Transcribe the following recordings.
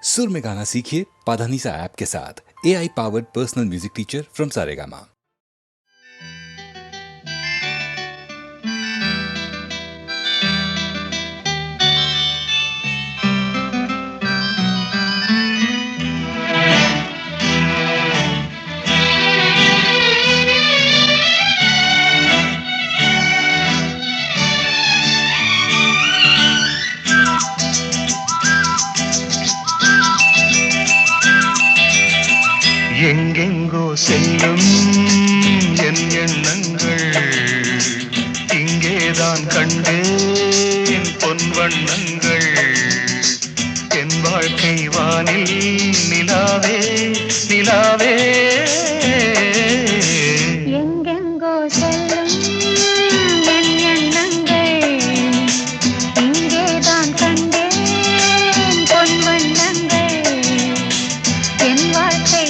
सुर में गाना सीखिए पाधानीसा ऐप के साथ। AI powered personal music teacher from Saregama. எங்கெங்கோ செல்லும் என் எண்ணங்கள் இங்கேதான் கண்டேன் பொன் வண்ணங்கள். என் வாழ்க்கை வானில் நிலாவே நிலாவே. எங்கெங்கோ செல்லும் என் எண்ணங்கள் இங்கேதான் கண்டேன் பொன் வண்ணங்கள். என் வாழ்க்கை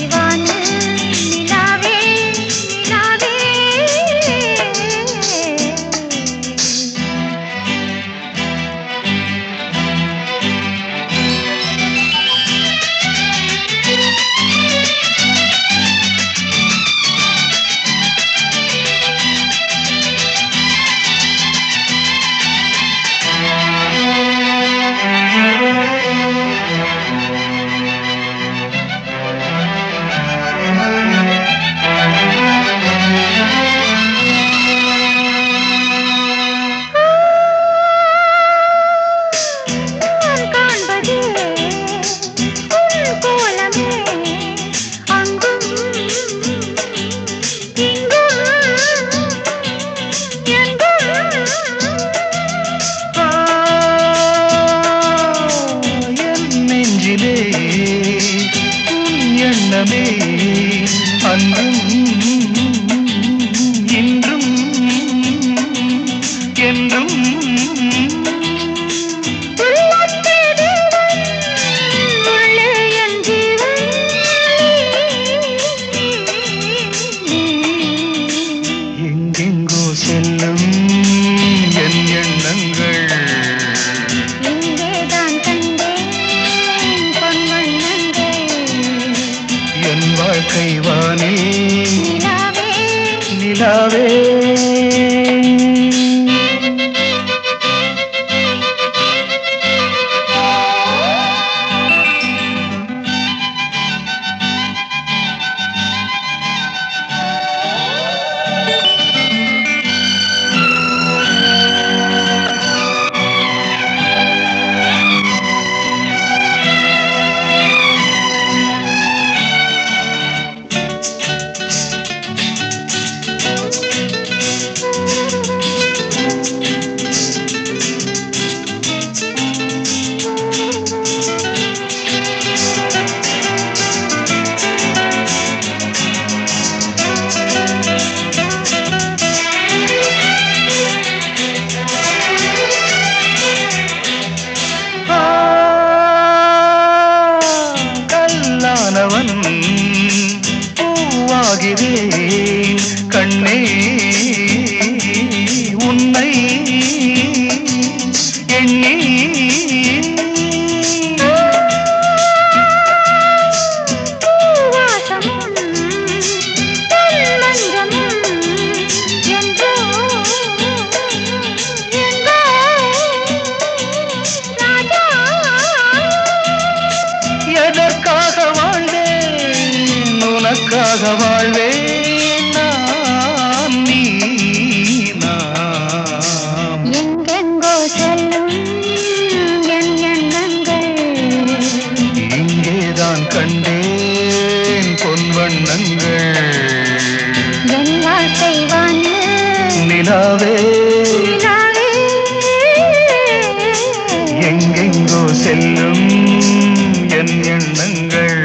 அன்றும் இன்றும் என்றும் எங்கெங்கோ செல்லும் என் எண்ணங்கள் வாழ்க்கை வானே நிலாவே. பூவாகிறேன் கண்ணே உன்னை எண்ணி. எதற்காக வாழ்ந்தேன் உனக்காக வாழ்வேன் நான் நீ நாம். எங்கெங்கோ செல்லும் என் எண்ணங்கள் இங்கேதான் கண்டேன் பொன் வண்ணங்கள். என் வாழ்க்கை நிலாவே நிலாவே. எங்கெங்கோ செல்லும் என் எண்ணங்கள்.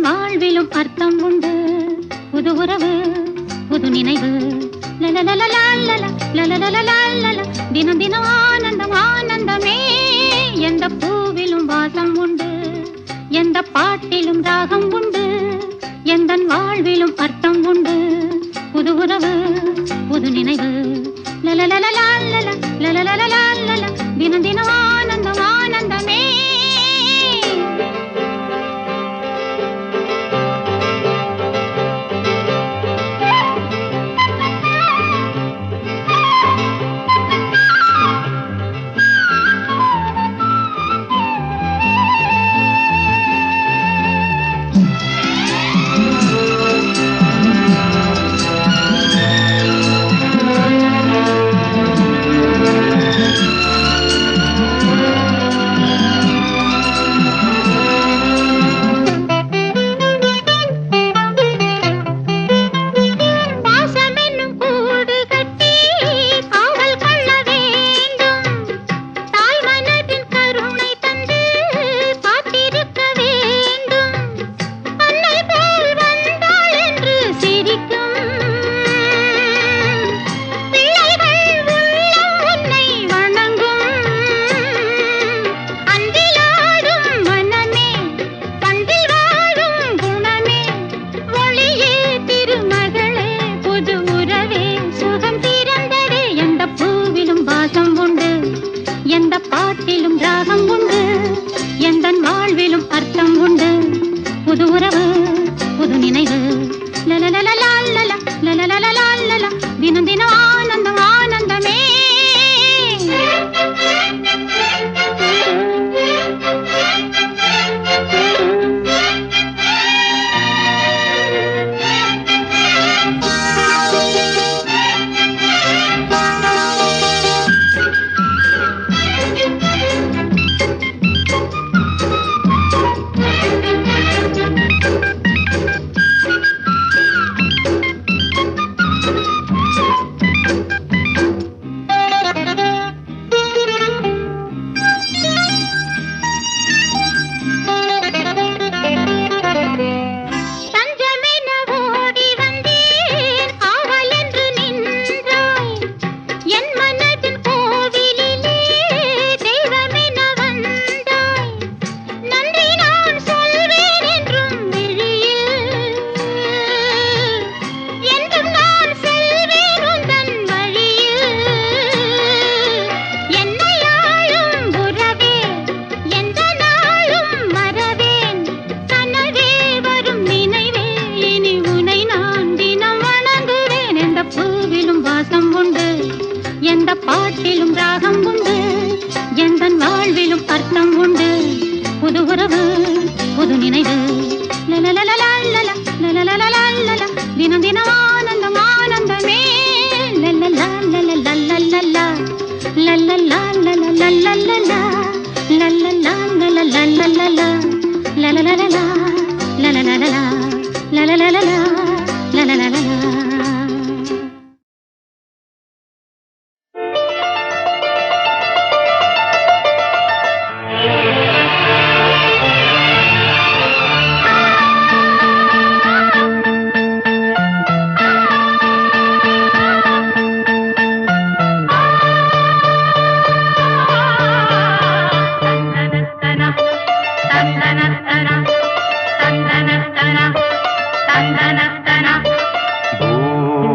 வாழ்விலும் அர்த்தம் உண்டு. புது உறவு புது நினைவு தினம் தினம் ஆனந்தம் ஆனந்தமே. எந்த பூவிலும் வாசம் உண்டு, எந்த பாட்டிலும் ராகம் உண்டு, எந்த வாழ்விலும் அர்த்தம் உண்டு. புது உறவு புது நினைவு தினம் தினம் ஆனந்தம் ஆனந்தமே. தினம் தினம் ஆனந்தம் ஆனந்தமே. எந்த பாட்டிலும் ராகம் உண்டு, எந்த வாழ்விலும் அர்த்தம் உண்டு. புது உறவு புது நினைவு தினம் தினம் ஆனந்தம் ஆனந்தமே.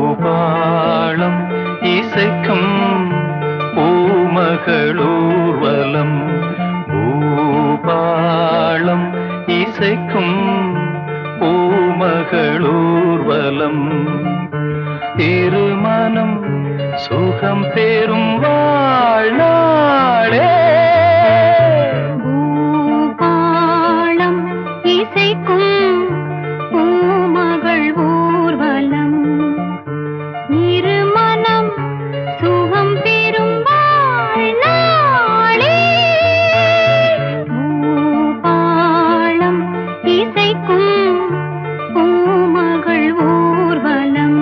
பூபாளம் இசைக்கும் பூமகளூர்வலம், பூபாளம் இசைக்கும் பூமகளூர்வலம், திருமணம் சுகம் பெறும் வாழ்நாளே. பூபாளம் இசைக்கும் பூமகள் ஊர்வலம், இருமனம் சுகம் பெறும் வாழ்நாளே. பூபாளம் இசைக்கும் பூமகள் ஊர்வலம்.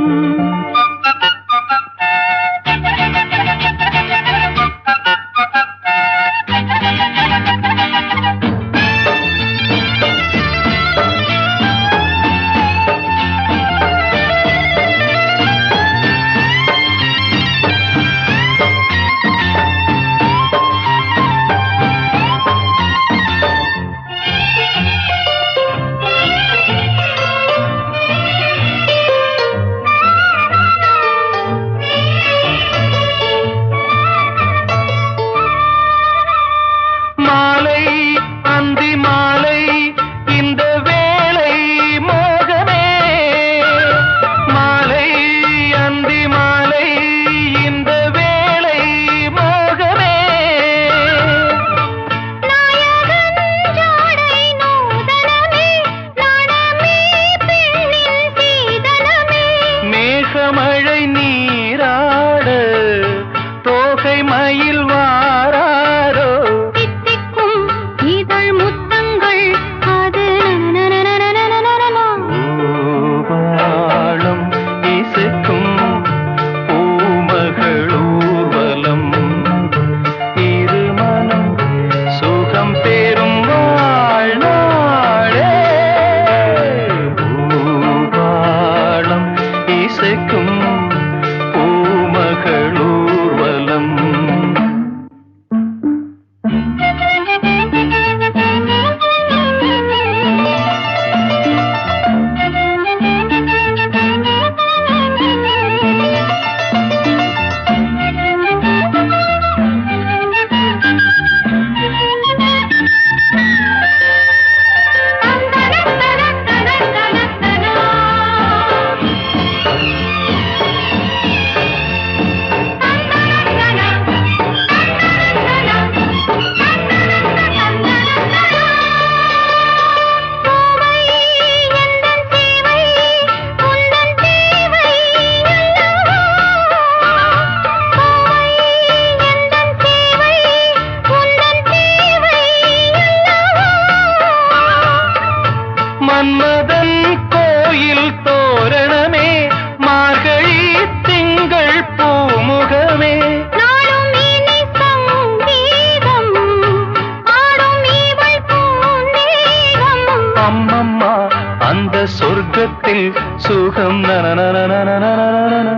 சொர்க்கத்தில் சுகம் நனநனநனநனநனநன.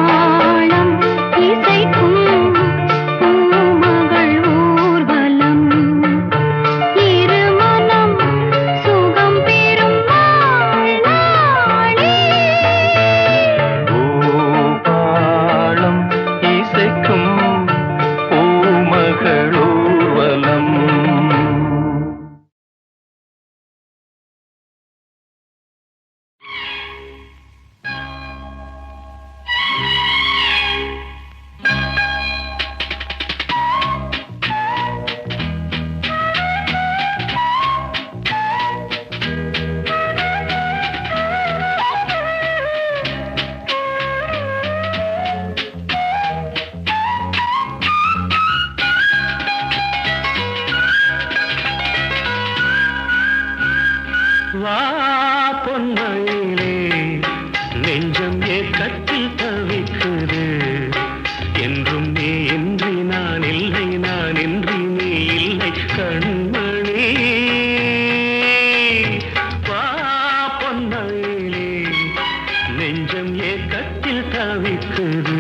தாளம் இசைக்கும் பூமகள் ஊர்வலம் இருமனம் சுகம் பெறும் நாளே. பூபாளம் இசைக்கும் பூமகள் ஊர்வலம். வா பொன்மயிலே நெஞ்சம் ஏக்கத்தில் தவிக்குது. என்றும் நீ இன்றி நான் இல்லை, நான் இன்றி நீ இல்லை கண்மணி. வா பொன்மயிலே நெஞ்சம் ஏக்கத்தில் தவிக்குது.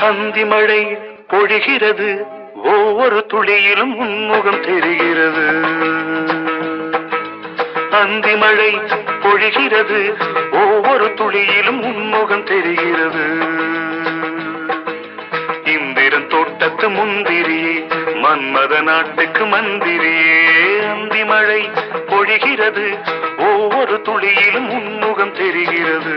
அந்தி மழை பொழிகிறது, ஒவ்வொரு துளியிலும் உன்முகம் தெரிகிறது. அந்தி மழை பொழிகிறது, ஒவ்வொரு துளியிலும் உன்முகம் தெரிகிறது. இந்திரன் தோட்டத்து முந்திரியே, மன்மத நாட்டுக்கு மந்திரியே அந்தி மழை பொழிகிறது ஒவ்வொரு துளியிலும் உன்முகம் தெரிகிறது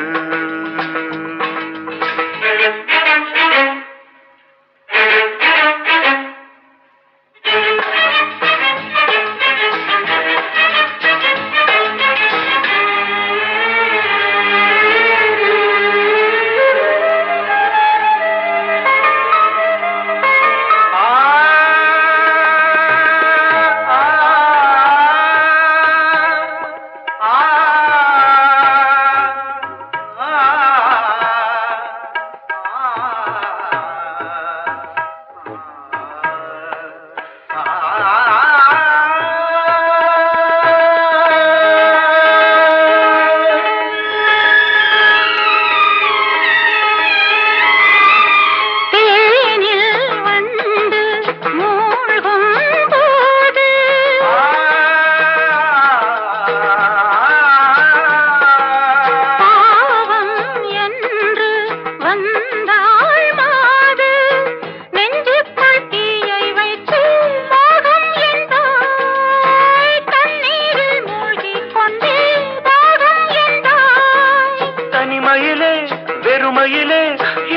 வெறுமையிலே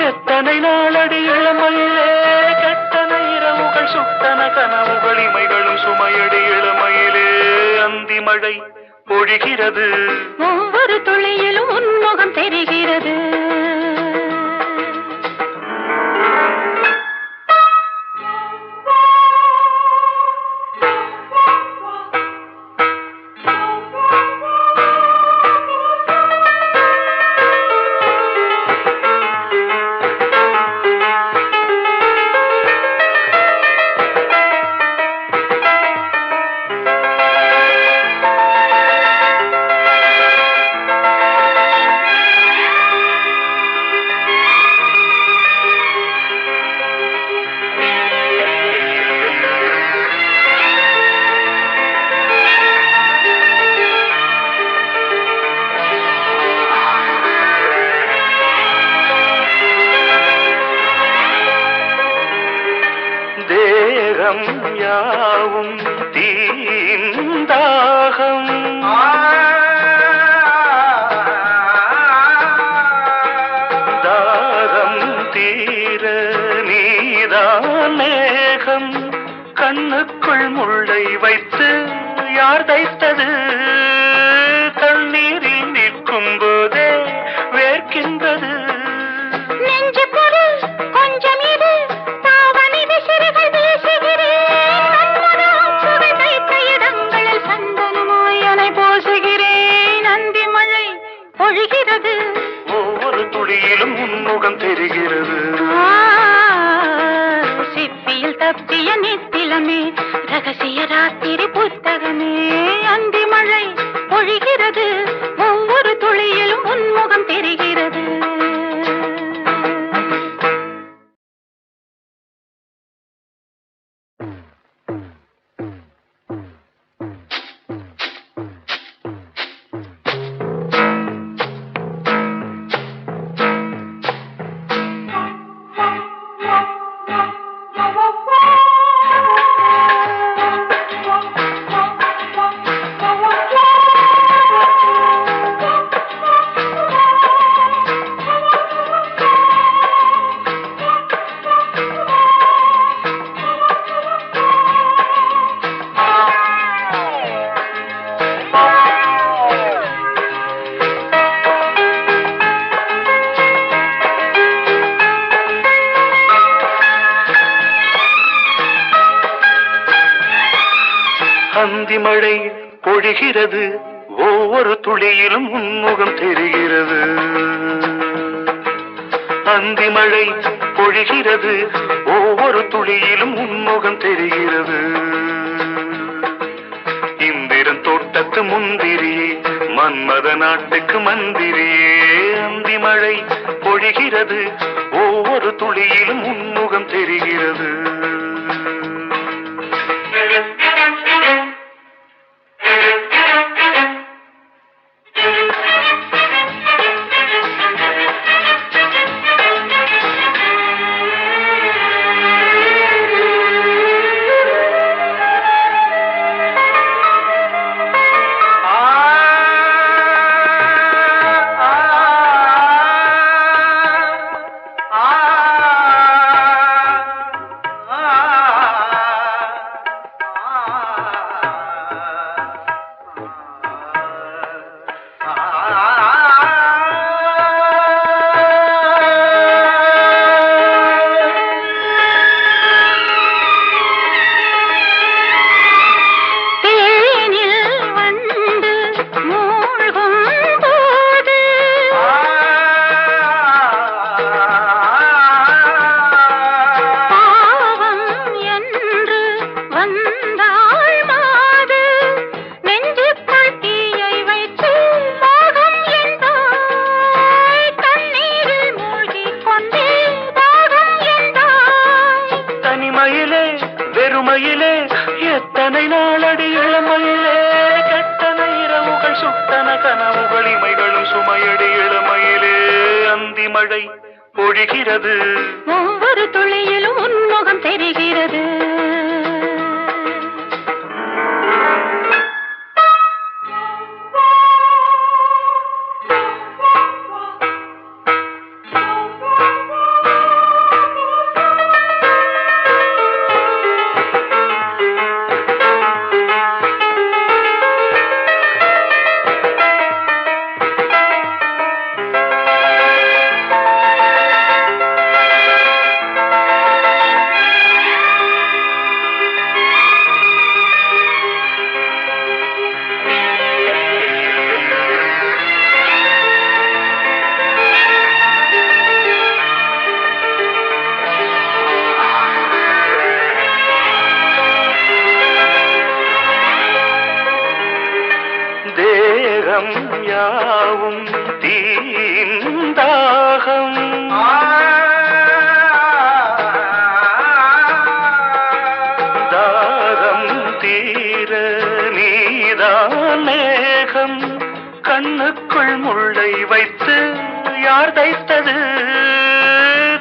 எத்தனை நாளடி இளமையிலே கெட்டன இரவுகள் சுட்டன கனவுகள் இமைகளும் சுமையடி இளமையிலே அந்தி மழை பொழிகிறது ஒவ்வொரு துளியிலும் உன்முகம் தெரிகிறது தேகம் யாவும் தீந்தாகம் தாகம் தீர நீதான் மேகம் கண்ணுக்குள் முள்ளை வைத்து யார் தைத்தது தண்ணீரில் நிற்கும் போதே வேர்க்கின்றது நெஞ்சு பொருள் கொஞ்சம் இது தாவணி விசிறுகள் வீசுகிறேன் சுவை தைத்த இடங்களில் சந்தனமாய் அணை போசுகிறேன் அந்தி மழை பொழிகிறது ஒவ்வொரு துளியிலும் உன்முகம் தெரிகிறது சிப்பியில் தப்பிய நித்திலமே ரகசிய ராத்திரி புத்தகமே அந்தி மழை பொழிகிறது ஒவ்வொரு துளியிலும் உன்முகம் தெரிகிறது அந்தி மழை பொழிகிறது ஒவ்வொரு துளியிலும் உன்முகம் தெரிகிறது அந்தி மழை பொழிகிறது ஒவ்வொரு துளியிலும் உன்முகம் தெரிகிறது இந்திரன் தோட்டத்து முந்திரியே மன்மத நாட்டுக்கு மந்திரியே அந்தி மழை பொழிகிறது ஒவ்வொரு துளியிலும் உன்முகம் தெரிகிறது மழை பொழிகிறது. ஒவ்வொரு துளியிலும் உன்முகம் தெரிகிறது. தேகம் யாவும் தீந்தாகம் தாகம் தீர நீதான் மேகம். கண்ணுக்குள் முள்ளை வைத்து யார் தைத்தது?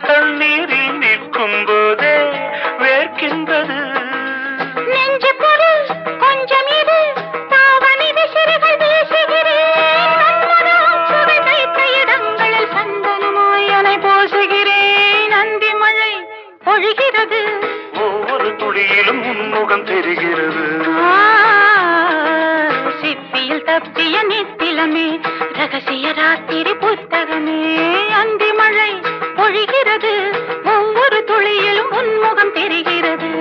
தண்ணீரில் நிற்கும் போதே வேர்க்கின்றது. நெஞ்சு பொருள் கொஞ்சம் இது தாவணி விசிறிகள் வீசுகிறேன். நன்மனம் சுவை தைத்த இடங்களில் சந்தனமாய் அலை போசுகிறேன். அந்தி மழை பொழிகிறது. ஒவ்வொரு துளியிலும் உன்முகம் தெரிகிறது. சிப்பியில் தப்பிய நித்திலமே ரகசிய ராத்திரி புத்தகமே. அந்தி மழை பொழிகிறது. ஒவ்வொரு துளியிலும் உன்முகம் தெரிகிறது.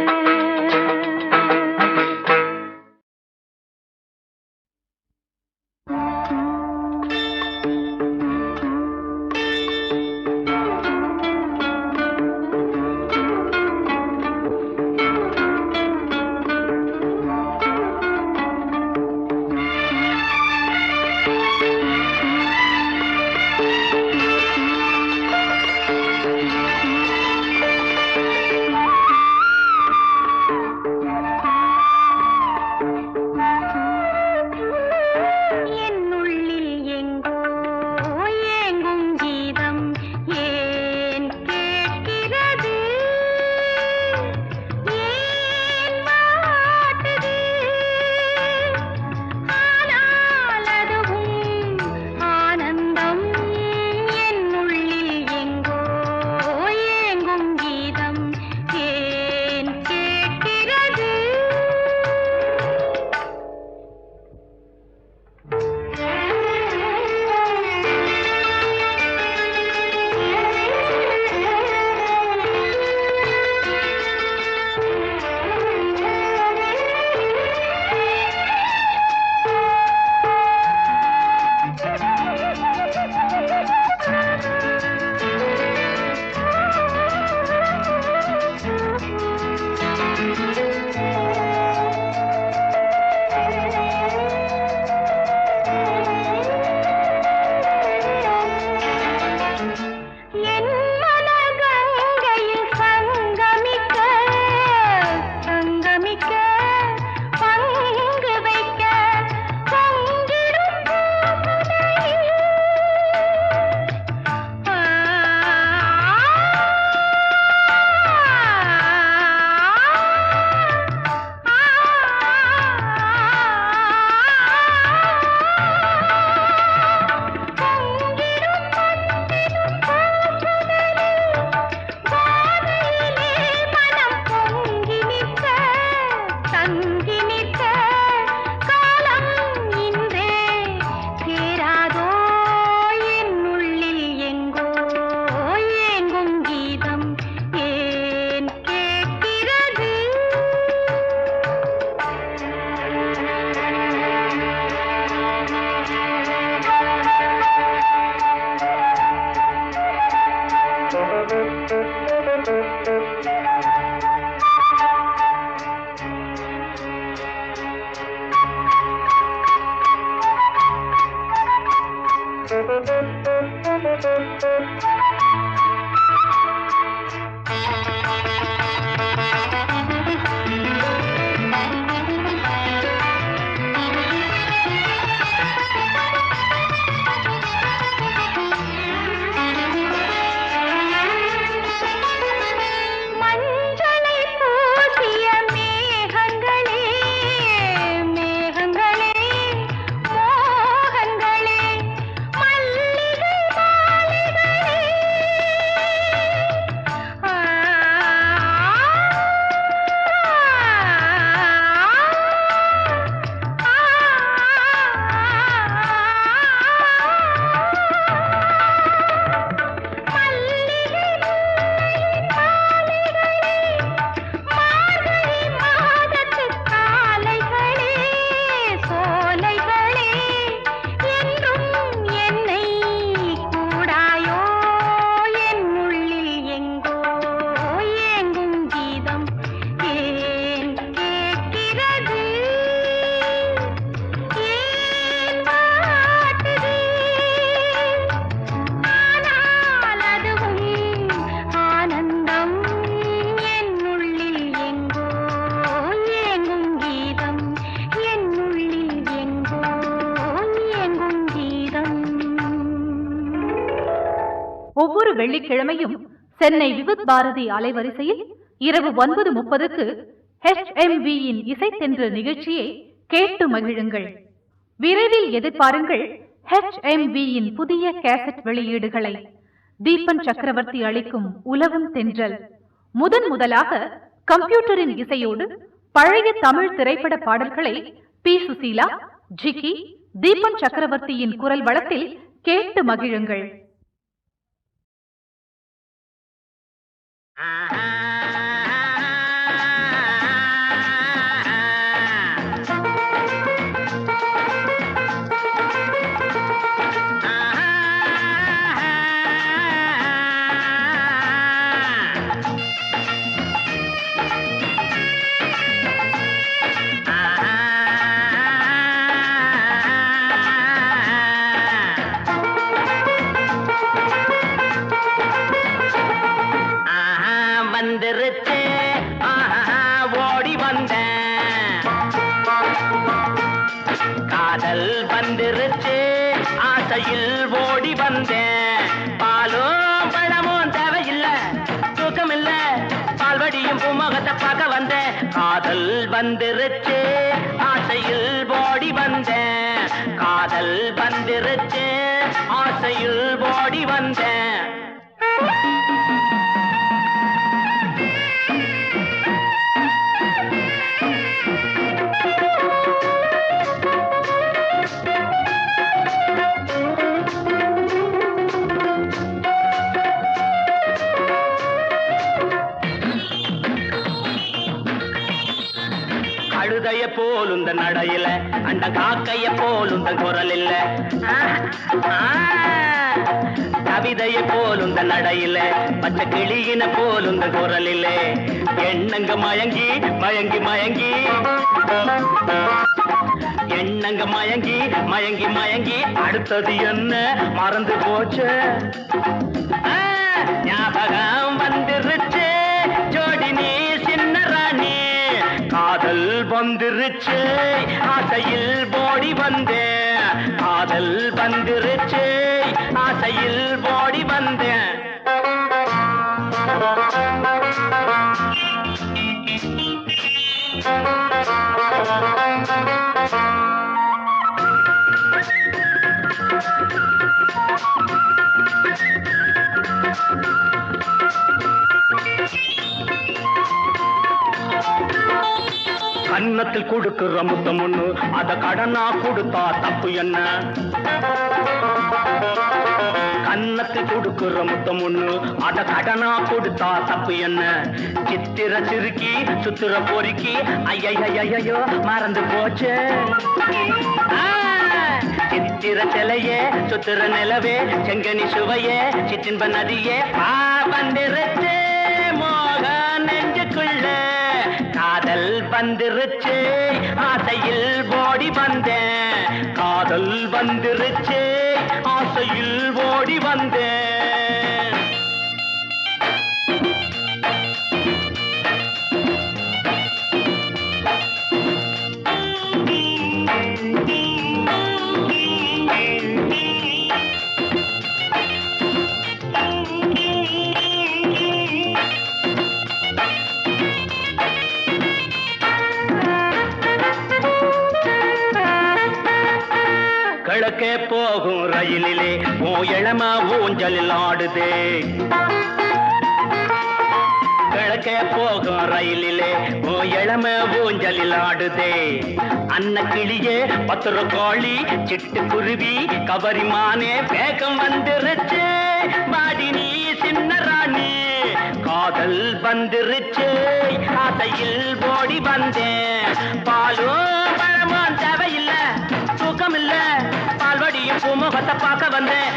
ஒவ்வொரு வெள்ளிக்கிழமையும் சென்னை விவித் பாரதி அலைவரிசையில் இரவு 9:30க்கு HMV-யின் இசைத்தென்று நிகழ்ச்சியை கேட்டு மகிழுங்கள். விரைவில் எதிர்பாருங்கள் HMV-யின் புதிய கேசட் வெளியீடுகளை. தீபன் சக்கரவர்த்தி அளிக்கும் உலவும் தென்றல் முதலாக கம்ப்யூட்டரின் இசையோடு பழைய தமிழ் திரைப்பட பாடல்களை பி. சுசீலா, ஜிக்கி, தீபன் சக்கரவர்த்தியின் குரல் வளத்தில் கேட்டு மகிழுங்கள். வந்துருச்சு ஓடி வந்தேன், காதல் வந்துருச்சு ஆசையில் ஓடி வந்தேன். பாலும் பழமும் தேவையில்லை, தூக்கம் இல்ல, பால்வடியும் பூமுகத்தை பார்க்க வந்தேன். காதல் வந்துருச்சு ஆசையில் ஓடி வந்தேன், காதல் வந்துருச்சு ஆசையில் ஓடி வந்தேன். கழுதைய போலுந்த நடையில அந்த காக்கைய போலுந்த குரல் இல்ல, கவிதைய போலுந்த நடையில பச்சை கிளியின போலுந்த குரல் இல்ல. எண்ணங்க மயங்கி மயங்கி மயங்கி எண்ணங்க மயங்கி மயங்கி மயங்கி அடுத்தது என்ன மறந்து போச்சு, ஞாபகம் வந்துருச்சு ஜோடி நீ சின்ன ராணி. காதல் வந்துருச்சு ஆசையில் ஓடி வந்தேன், காதல் வந்துருச்சு ஆசையில் ஓடி வந்தேன். கன்னத்தில் கொடுக்கிற முத்தம் ஒண்ணு அத கடனா கொடுத்தா தப்பு என்ன, கன்னத்தில் கொடுக்கிற முத்தம் ஒண்ணு அத கடனா கொடுத்தா தப்பு என்ன. சித்திர சிறுக்கி சுத்திர பொறுக்கி ஐயோ மறந்து போச்சு, சித்திர சிலையே சுத்திர நிலவே செங்கனி சுவையே சிற்றின்ப நதியே வந்துருச்சு மோக நெஞ்சுக்குள்ள. காதல் வந்துருச்சு ஆசையில் ஓடி வந்தேன், காதல் வந்துருச்சு ஆசையில் ஓடி வந்தேன். கிழக்கே போகும் ரயிலிலே இளமா ஊஞ்சலில் ஆடுதே, கிழக்கே போகும் ரயிலிலே இளம ஊஞ்சலில் ஆடுதே. அன்ன கிளியே பத்திர கோழி சிட்டு குருவி கவரிமானே வேகம் வந்துருச்சு பாடி நீ சின்ன ராணி. காதல் வந்துருச்சு ஆசையில் ஓடி வந்தேன், பாலும் பழமும் தேவையில்லை, தூக்கம் இல்ல, பால்வடியும் பூமுகத்தை பார்க்க வந்தேன்.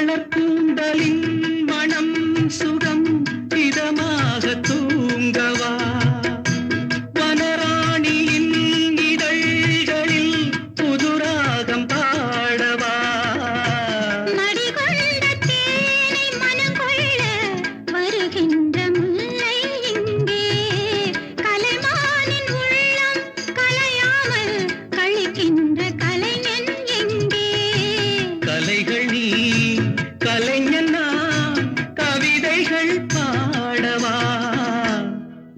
மலர்கூந்தலின் மனம் சுகம் இதமாக தூங்கவா வனராணியின் இதழ்களில் புதுராகம் பாடவா மடிகொண்ட தேனை மனம் கொள்ள வருகின்ற முல்லை இங்கே கலைமானின் உள்ளம் கலையாமல் கழிக்கின்ற கலைஞன் எங்கே கலைகள் நீ கலைஞன் நான் கவிதைகள் பாடவா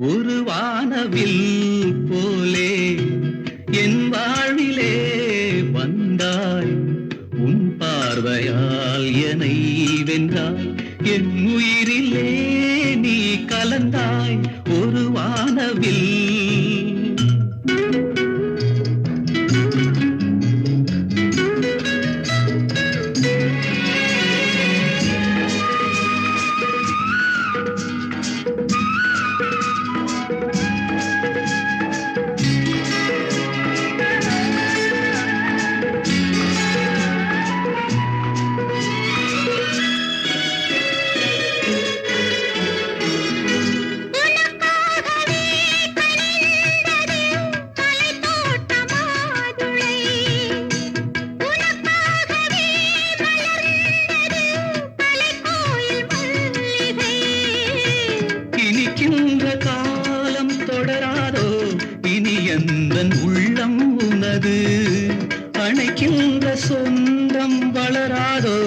ஒரு வானவில் போலே என் வாழ்விலே வந்தாய் உன் பார்வையால் என்னை வென்றாய் என் உயிரிலே நீ கலந்தாய் ஒரு வானவில் உனக்காகவே கனிந்தது மலைத்தோட்ட மாதுளை உனக்காகவே மலர்ந்தது மலைக்கோயில் மல்லிகை இனிக்கின்ற காலம் தொடராதோ இனி எந்தன் உள்ளம் உனது அணைக்கின்ற சொந்தம் வளராதோ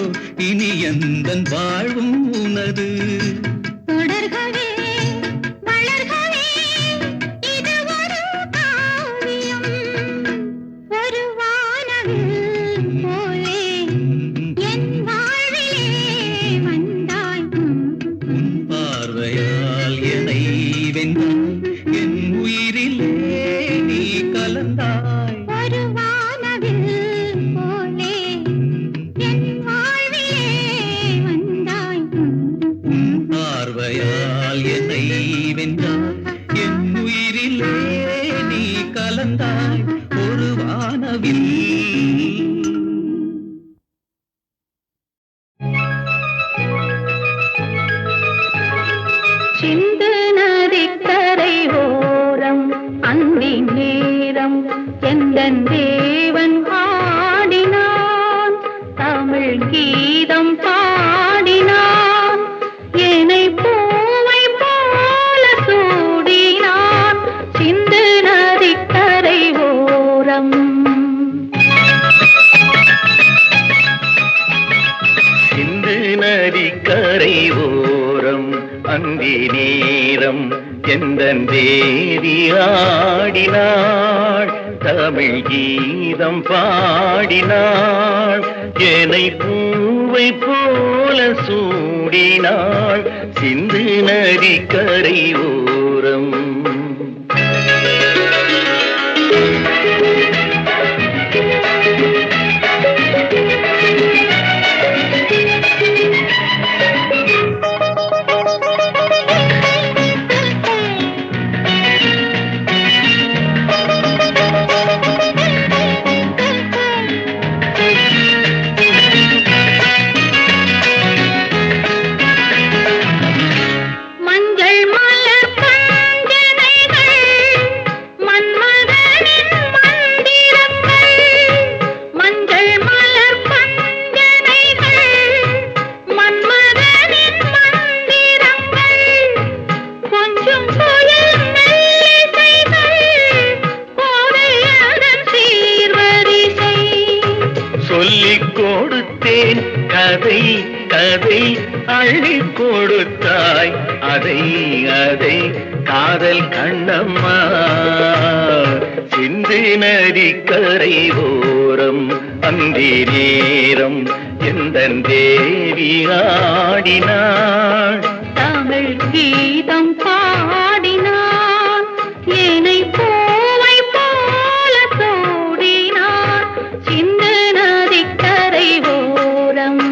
இனி எந்தன் வாழ்வும் உனது தொடர்கவே வளர்கவே இது ஒரு காவியம் ஒரு வானவில் போலே என் வாழ்விலே வந்தாய் உன் பார்வையால் என்னை வென்றாய் என் உயிரிலே நீ கலந்தாய் ஒரு வானவில் போலே என் வாழ்விலே வந்தாய் உன் பார்வையால் என்னை வென்றாய் என் உயிரிலே நீ கலந்தாய் ஒரு வானவில் சிந்து நதிக்கரை ஓரம் அந்தி நேரம் எந்தன் தேவன் ஆடினான் தமிழ் கீதம் பாடினான் என்னை பூவை போல சூடினான் சிந்து நதிக்கரை ஓரம் சிந்து நதிக்கரை ஓரம் அந்தி நேரம் எந்தன் தேவி ஆடினாள் தமிழ் கீதம் பாடினாள் என்னை பூவை போல சூடினாள் சிந்து நதிக்கரை ஓரம் மஞ்சள் மலர் பஞ்சனைகள் மன்மதனின் மந்திரங்கள் மஞ்சள் மலர் பஞ்சனைகள் மன்மதனின் மந்திரங்கள் கொஞ்சம் புயல் மெல்லிசைகள் கோதையதன் சீர்வரிசை சொல்லிக் கொடுத்தேன் கதை கதை அள்ளி கொடுத்தாய் அதை அதை காதல் கண்ணம்மா சிந்து நதிக்கரை ஓரம் அந்தி நேரம் எந்தன் தேவி ஆடினாள் தமிழ் கீதம் பாடினான் என்னை பூவை போல சூடினான் சிந்து நதிக்கரை ஓரம்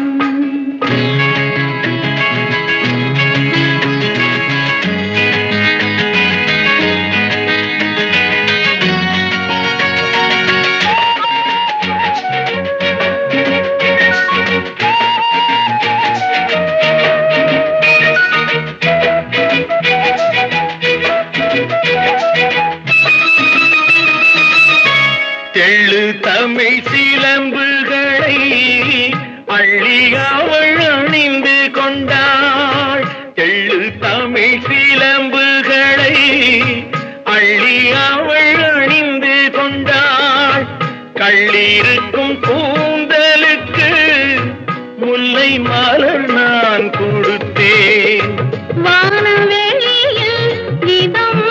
வள்ளி அவள் அணிந்து கொண்டாள் தெள்ளு தமிழ் சிலம்புகளை அள்ளி அவள் அணிந்து கொண்டாள் கள்ளிருக்கும் கூந்தலுக்கு முல்லை மலர் நான் கொடுத்தேன் வானவெளியில் இதம்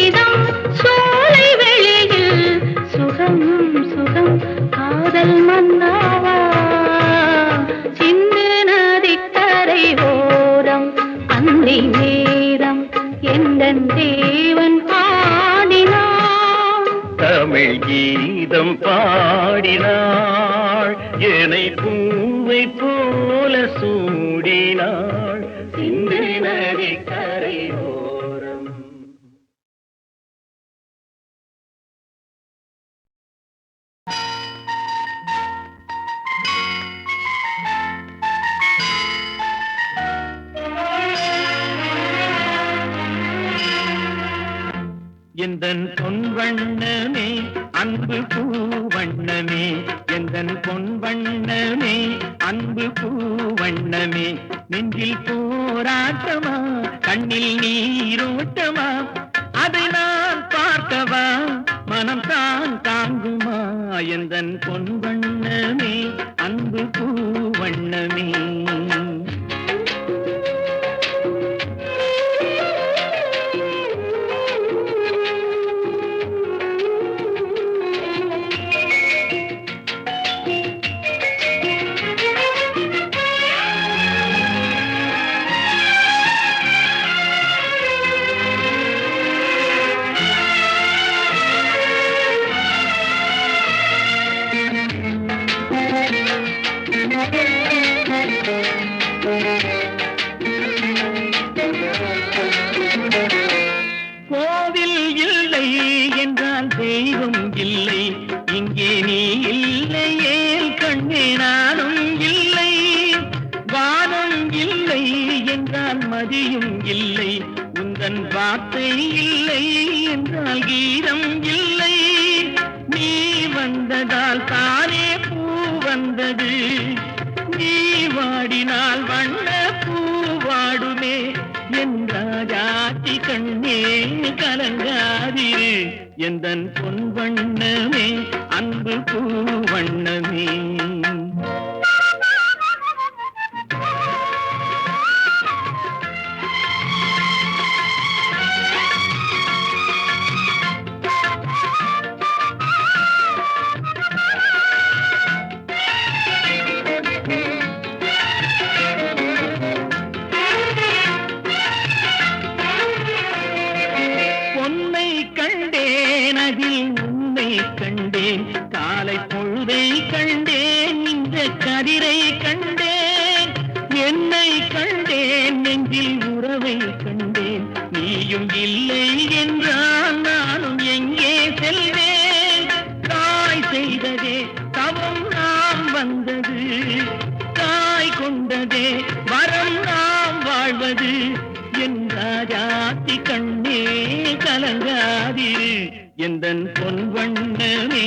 இதம் சோலை வெளியில் சுகம் சுகம் காதல் மன்னாவா சிந்து நதிக்கரை ஓரம் அந்தி நேரம் எந்தன் தேவன் பாடினான் தமிழ் கீதம் பாடினாள் என்னை பூவை போல சூடினாள் சிந்து நதி கரை ஓரம். எந்தன் பொன் வண்ணமே அன்பு பூவண்ணமே எந்தன் பொன் வண்ணமே அன்பு பூவண்ணமே நெஞ்சில் போராட்டமா கண்ணில் நீரோட்டமா அதை நான் பார்க்கவா மனம் தான் தாங்குமா எந்தன் பொன் வண்ணமே அன்பு பூவண்ணமே கோவில் இல்லை என்றால் தெய்வம் இல்லை இங்கே நீ இல்லையே கண்ணே நானும் இல்லை வானம் இல்லை என்றால் மதியும் இல்லை உந்தன் வார்த்தை இல்லை என்றால் கீதம் இல்லை நீ வந்ததால் தானே பூ வந்தது நீ வாடினால் வண்ண பூ வாடுமே என்றாஜாத்தி கண்ணே கலங்காதிரு எந்தன் பொன் வண்ணமே அன்பு பூ வண்ணமே கண்டேன் காலை பொழுதை கண்டேன் இந்த கதிரை கண்டேன் என்னை கண்டேன் நெஞ்சில் உறவை கண்டேன் நீயும் இல்லை என்றால் நானும் எங்கே செல்வேன் தாய் செய்ததே தவம் நாம் வந்தது தாய் கொண்டதே வரம் நாம் வாழ்வது என்றாஜாத்தி கண்ணே கலங்காதிரு எந்தன் பொன் வண்ணமே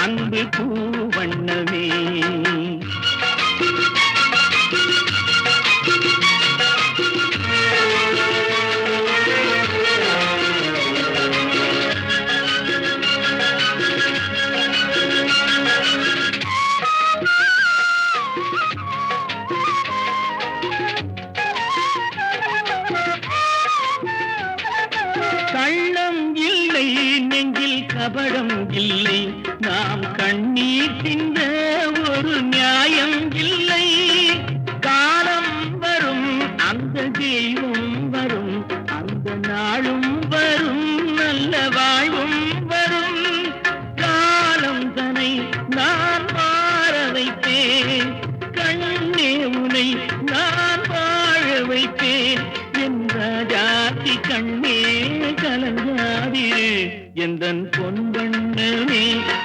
அன்பு பூ வண்ணமே கள்ளம் இல்லை நெஞ்சில் கபடம் இல்லை நாம் கண்ணீர் சிந்த ஒரு நியாயம் இல்லை காலம் வரும் அந்த தெய்வம் வரும் அந்த நாளும் வரும் நல்ல வாழ்வும் வரும் காலம் தனை நான் மாற வைப்பேன் கண்ணே உனை நான் வாழ வைப்பேன் என்ற ஜாதி கண்ணே கலங்காதிரு எந்தன் பொன் வண்ணமே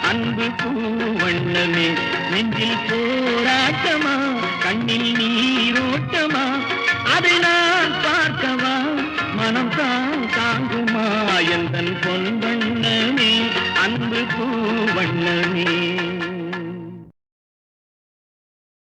அன்பு பூ வண்ணமே நெஞ்சில் போராட்டமா கண்ணில் நீ